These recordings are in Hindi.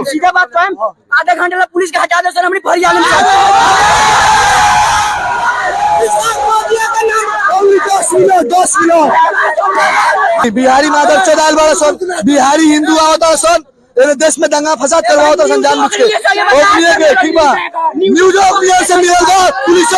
सीधा बात कहें, आधे घंटे ला पुलिस के हटा दे सर, हमनी फरियाद में बिहारी मादर चौदाल वाला सन, बिहारी हिंदू आवता सन, देश में दंगा फसाद करवाओ तो संजान मुझ के ठीक बा, न्यूज़ से मिलेगा पुलिस।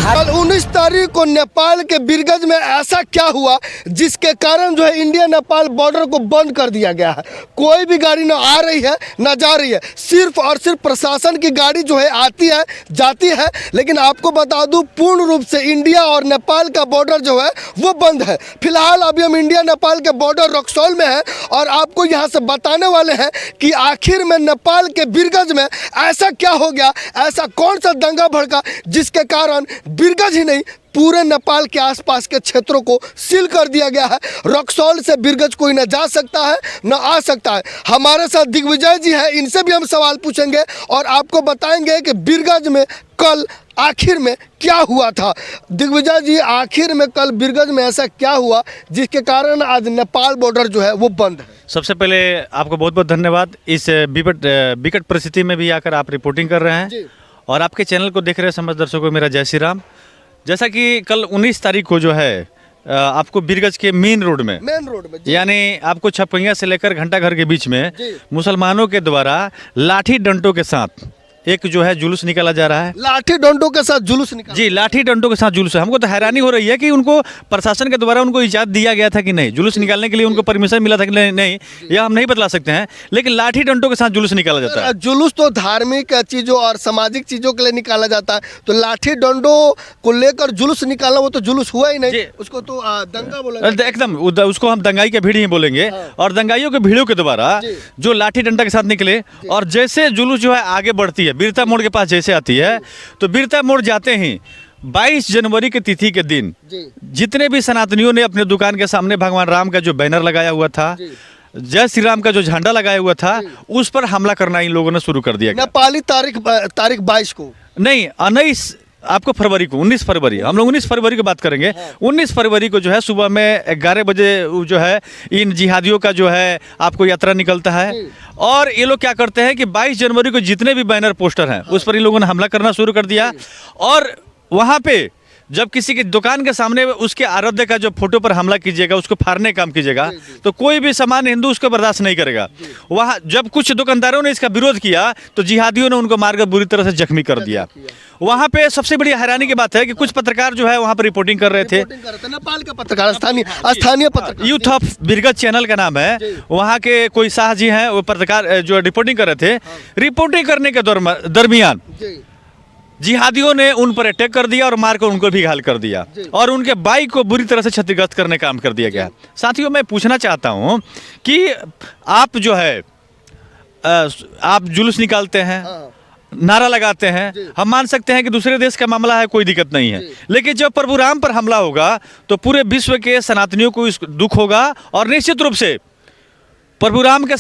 कल 19 तारीख को नेपाल के बिरगज में ऐसा क्या हुआ जिसके कारण जो है इंडिया नेपाल बॉर्डर को बंद कर दिया गया है। कोई भी गाड़ी ना आ रही है ना जा रही है, सिर्फ और सिर्फ प्रशासन की गाड़ी जो है आती है जाती है। लेकिन आपको बता दूं, पूर्ण रूप से इंडिया और नेपाल का बॉर्डर जो है वो बंद है। फिलहाल अभी हम इंडिया नेपाल के बॉर्डर रक्सौल में हैं और आपको यहाँ से बताने वाले हैं कि आखिर में नेपाल के बिरगज में ऐसा क्या हो गया, ऐसा कौन सा दंगा भड़का जिसके कारण बिरगज ही नहीं पूरे नेपाल के आसपास के क्षेत्रों को सील कर दिया गया है। रक्सौल से बिरगज कोई न जा सकता है न आ सकता है। हमारे साथ दिग्विजय जी हैं, इनसे भी हम सवाल पूछेंगे और आपको बताएंगे कि बिरगज में कल आखिर में क्या हुआ था। दिग्विजय जी, आखिर में कल बिरगज में ऐसा क्या हुआ जिसके कारण आज नेपाल बॉर्डर जो है वो बंद है? सबसे पहले आपको बहुत बहुत धन्यवाद, इस विकट परिस्थिति में भी आकर आप रिपोर्टिंग कर रहे हैं और आपके चैनल को देख रहे समझ दर्शकों को मेरा जय श्री राम। जैसा कि कल 19 तारीख को जो है आपको बिरगज के मेन रोड में यानी आपको छपैया से लेकर घंटाघर के बीच में मुसलमानों के द्वारा लाठी डंडों के साथ एक जो है जुलूस निकाला जा रहा है। लाठी डंडों के साथ जुलूस निकाला? जी, लाठी डंडों के साथ जुलूस है। हमको तो हैरानी हो रही है कि उनको प्रशासन के द्वारा उनको इजाज़त दिया गया था कि नहीं, जुलूस निकालने के लिए उनको परमिशन मिला था कि नहीं, यह हम नहीं बतला सकते हैं, लेकिन लाठी डंडों के साथ जुलूस निकाला जाता है। जुलूस तो धार्मिक चीज़ों और सामाजिक चीज़ों के लिए निकाला जाता है, तो लाठी डंडों को लेकर जुलूस निकालना वो तो जुलूस हुआ ही नहीं, उसको तो दंगा बोला। एकदम उसको हम दंगाई के भीड़ ही बोलेंगे। और दंगाइयों के भीड़ों के द्वारा जो लाठी डंडा के साथ निकले और जैसे जुलूस जो है आगे बढ़ती है, वीरता मोड़ के पास जैसे आती है, तो वीरता मोड़ जाते ही 22 जनवरी के तिथि के दिन जितने भी सनातनियों ने अपने दुकान के सामने भगवान राम का जो बैनर लगाया हुआ था, जय श्री राम का जो झंडा लगाया हुआ था, उस पर हमला करना इन लोगों ने शुरू कर दिया। नेपाली तारीख 22 को नहीं, 19 आपको फरवरी को, 19 फरवरी, हम लोग 19 फरवरी की बात करेंगे। 19 फरवरी को जो है सुबह में 11 बजे जो है इन जिहादियों का जो है आपको यात्रा निकलता है और ये लोग क्या करते हैं कि 22 जनवरी को जितने भी बैनर पोस्टर हैं उस पर इन लोगों ने हमला करना शुरू कर दिया। और वहाँ पे जब किसी की दुकान के सामने उसके आराध्य का जो फोटो पर हमला कीजिएगा, उसको फाड़ने का काम कीजिएगा, तो कोई भी सामान्य हिंदू उसको बर्दाश्त नहीं करेगा। वहाँ जब कुछ दुकानदारों ने इसका विरोध किया तो जिहादियों ने उनको मारकर बुरी तरह से जख्मी कर दिया। वहाँ पे सबसे बड़ी हैरानी की बात है कि कुछ पत्रकार जो है वहाँ पर रिपोर्टिंग कर रहे थे। नेपाल का पत्रकार, स्थानीय पत्रकार, यूथ ऑफ बिरगज चैनल का नाम है, वहाँ के कोई शाह जी हैं, वो पत्रकार जो रिपोर्टिंग कर रहे थे। रिपोर्टिंग करने के दरमियान जिहादियों ने उन पर अटैक कर दिया और मारकर उनको भी घायल कर दिया और उनके बाइक को बुरी तरह से क्षतिग्रस्त करने का काम कर दिया गया। साथियों, मैं पूछना चाहता हूं कि आप जो है आप जुलूस निकालते हैं, नारा लगाते हैं, हम मान सकते हैं कि दूसरे देश का मामला है, कोई दिक्कत नहीं है, लेकिन जब प्रभु राम पर हमला होगा तो पूरे विश्व के सनातनियों को इस दुख होगा और निश्चित रूप से प्रभु राम के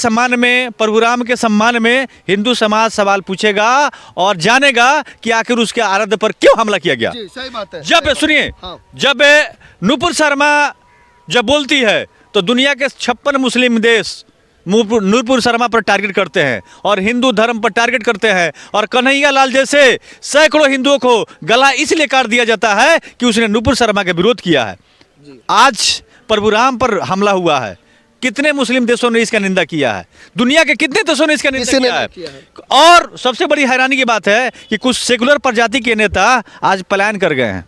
सम्मान में हिंदू समाज सवाल पूछेगा और जानेगा कि आखिर उसके आराध्य पर क्यों हमला किया गया। सही बात है। जब सुनिए, जब नुपुर शर्मा जब बोलती है तो दुनिया के 56 मुस्लिम देश नुपुर शर्मा पर टारगेट करते हैं और हिंदू धर्म पर टारगेट करते हैं और कन्हैया लाल जैसे सैकड़ों हिंदुओं को गला इसलिए काट दिया जाता है कि उसने नुपुर शर्मा के विरोध किया है। आज प्रभु राम पर हमला हुआ है, कितने मुस्लिम देशों ने इसका निंदा किया है, दुनिया के कितने देशों ने इसका निंदा किया है। और सबसे बड़ी हैरानी की बात है कि कुछ सेकुलर प्रजाति के नेता आज पलायन कर गए हैं,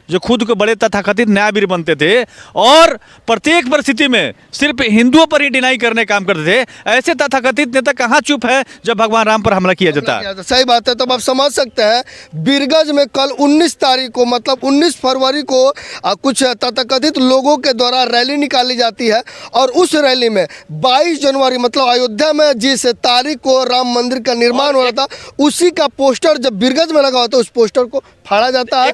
जो खुद को बड़े तथाकथित न्यायवीर बनते थे और प्रत्येक परिस्थिति में सिर्फ हिंदुओं पर ही डिनाई करने काम करते थे। ऐसे तथाकथित नेता कहाँ चुप है जब भगवान राम पर हमला किया जाता है। सही बात है। तो आप समझ सकते हैं बिरगज में कल 19 तारीख को, मतलब 19 फरवरी को कुछ तथाकथित लोगों के द्वारा रैली निकाली जाती है और उस रैली में 22 जनवरी मतलब अयोध्या में जिस तारीख को राम मंदिर का निर्माण हो रहा था, उसी का पोस्टर जब बिरगज में लगा होता है उस पोस्टर को फाड़ा जाता है।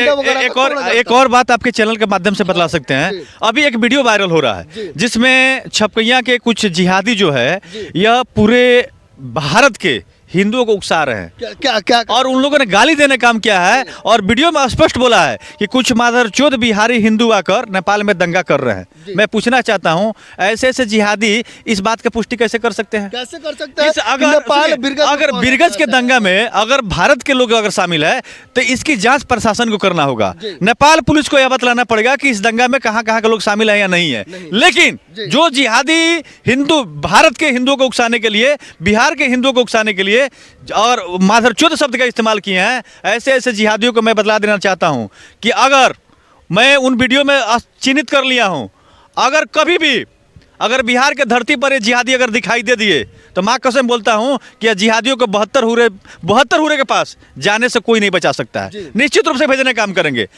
एक और बात आपके चैनल के माध्यम से बतला सकते हैं। अभी एक वीडियो वायरल हो रहा है जिसमें छपकैया के कुछ जिहादी जो है यह पूरे भारत के हिंदुओं को उकसा रहे हैं। क्या क्या क्या और उन लोगों ने गाली देने काम किया है और वीडियो में स्पष्ट बोला है कि कुछ मादरचोद बिहारी हिंदू आकर नेपाल में दंगा कर रहे हैं। मैं पूछना चाहता हूं, ऐसे ऐसे जिहादी इस बात की पुष्टि कैसे कर सकते हैं? कैसे कर सकते हैं? अगर नेपाल अगर बिरगज के दंगा में अगर भारत के लोग अगर शामिल है तो इसकी जांच प्रशासन को करना होगा। नेपाल पुलिस को यह बतलाना पड़ेगा कि इस दंगा में कहां कहां के लोग शामिल है या नहीं है। लेकिन जो जिहादी हिंदू भारत के हिंदुओं को उकसाने के लिए, बिहार के हिंदुओं को उकसाने के लिए और मादरचोद शब्द का इस्तेमाल किए हैं, ऐसे ऐसे जिहादियों को मैं बतला देना चाहता हूं कि अगर मैं उन वीडियो में चिन्हित कर लिया हूं, अगर कभी भी अगर बिहार के धरती पर ये जिहादी अगर दिखाई दे दिए तो माँ कसम बोलता हूं कि जिहादियों को 72 हुरे के पास जाने से कोई नहीं बचा सकता है। निश्चित रूप से भेजने का काम करेंगे।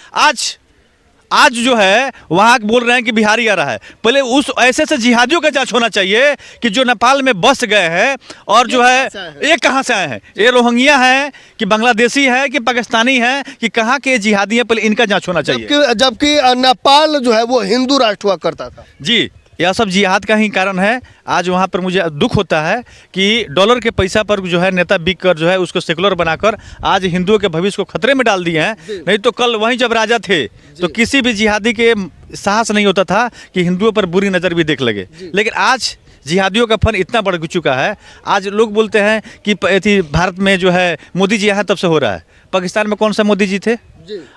आज जो है वहाँ बोल रहे हैं कि बिहारी आ रहा है, पहले उस ऐसे ऐसे जिहादियों का जांच होना चाहिए कि जो नेपाल में बस गए हैं और जो है ये कहाँ से आए हैं, ये रोहिंग्या हैं कि बांग्लादेशी हैं कि पाकिस्तानी हैं कि कहाँ के जिहादी हैं, पहले इनका जांच होना चाहिए। जबकि नेपाल जो है वो हिंदू राष्ट्र हुआ करता था। जी, यह सब जिहाद का ही कारण है। आज वहाँ पर मुझे दुख होता है कि डॉलर के पैसा पर जो है नेता बिक कर जो है उसको सेकुलर बनाकर आज हिंदुओं के भविष्य को खतरे में डाल दिए हैं। नहीं तो कल वहीं जब राजा थे तो किसी भी जिहादी के साहस नहीं होता था कि हिंदुओं पर बुरी नज़र भी देख लगे। लेकिन आज जिहादियों का फन इतना बढ़ चुका है। आज लोग बोलते हैं कि भारत में जो है मोदी जी यहाँ तब से हो रहा है। पाकिस्तान में कौन सा मोदी जी थे?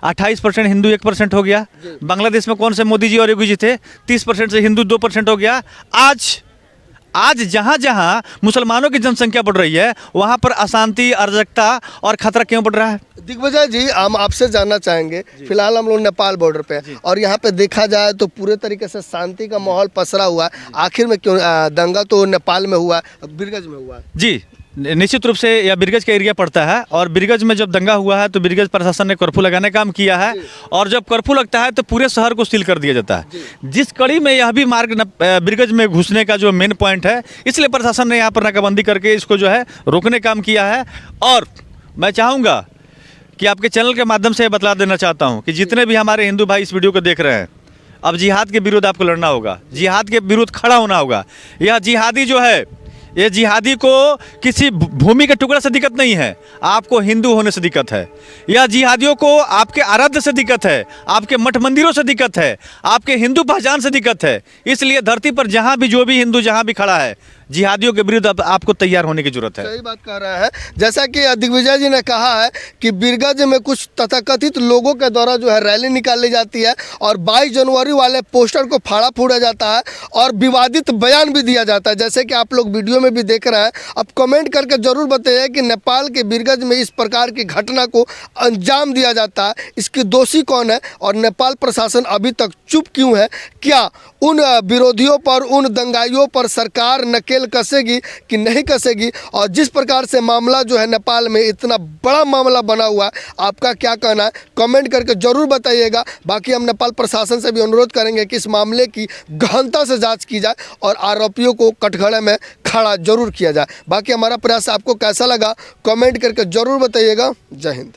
28% हिंदू 1% हो गया। बांग्लादेश में कौन से मोदी जी और योगी जी थे? 30% से हिंदू 2% हो गया। आज जहाँ जहाँ मुसलमानों की जनसंख्या बढ़ रही है वहाँ पर अशांति, अराजकता और खतरा क्यों बढ़ रहा है? दिग्विजय जी, हम आपसे जानना चाहेंगे, फिलहाल हम लोग नेपाल बॉर्डर पे हैं और यहाँ पे देखा जाए तो पूरे तरीके से शांति का माहौल पसरा हुआ है। आखिर में क्यों दंगा तो नेपाल में हुआ, बिरगज में हुआ? जी, निश्चित रूप से यह बिरगज का एरिया पड़ता है और बिरगज में जब दंगा हुआ है तो बिरगज प्रशासन ने कर्फ्यू लगाने का काम किया है और जब कर्फ्यू लगता है तो पूरे शहर को सील कर दिया जाता है। जिस कड़ी में यह भी मार्ग बिरगज में घुसने का जो मेन पॉइंट है, इसलिए प्रशासन ने यहाँ पर नाकाबंदी करके इसको जो है रोकने का काम किया है। और मैं चाहूँगा कि आपके चैनल के माध्यम से बतला देना चाहता हूँ कि जितने भी हमारे हिंदू भाई इस वीडियो को देख रहे हैं, अब जिहाद के विरुद्ध आपको लड़ना होगा, जिहाद के विरुद्ध खड़ा होना होगा। यह जिहादी जो है, ये जिहादी को किसी भूमि के टुकड़े से दिक्कत नहीं है, आपको हिंदू होने से दिक्कत है। या जिहादियों को आपके आराध्य से दिक्कत है, आपके मठ मंदिरों से दिक्कत है, आपके हिंदू पहचान से दिक्कत है। इसलिए धरती पर जहाँ भी जो भी हिंदू जहाँ भी खड़ा है, जिहादियों के विरुद्ध आपको तैयार होने की जरूरत है। सही बात कह रहे हैं। जैसा कि दिग्विजय जी ने कहा है कि बिरगज में कुछ तथाकथित लोगों के द्वारा जो है रैली निकाली जाती है और 22 जनवरी वाले पोस्टर को फाड़ा फूड़ा जाता है और विवादित बयान भी दिया जाता है, जैसे कि आप लोग वीडियो में भी देख रहे हैं। अब कमेंट करके जरूर बताइए कि नेपाल के बिरगज में इस प्रकार की घटना को अंजाम दिया जाता है, इसके दोषी कौन है और नेपाल प्रशासन अभी तक चुप क्यों है? क्या उन विरोधियों पर, उन दंगाइयों पर सरकार नकेल कसेगी कि नहीं कसेगी? और जिस प्रकार से मामला जो है नेपाल में इतना बड़ा मामला बना हुआ है, आपका क्या कहना है? कमेंट करके जरूर बताइएगा। बाकी हम नेपाल प्रशासन से भी अनुरोध करेंगे कि इस मामले की गहनता से जांच की जाए और आरोपियों को कटघरे में खड़ा जरूर किया जाए। बाकी हमारा प्रयास आपको कैसा लगा कमेंट करके जरूर बताइएगा। जय हिंद।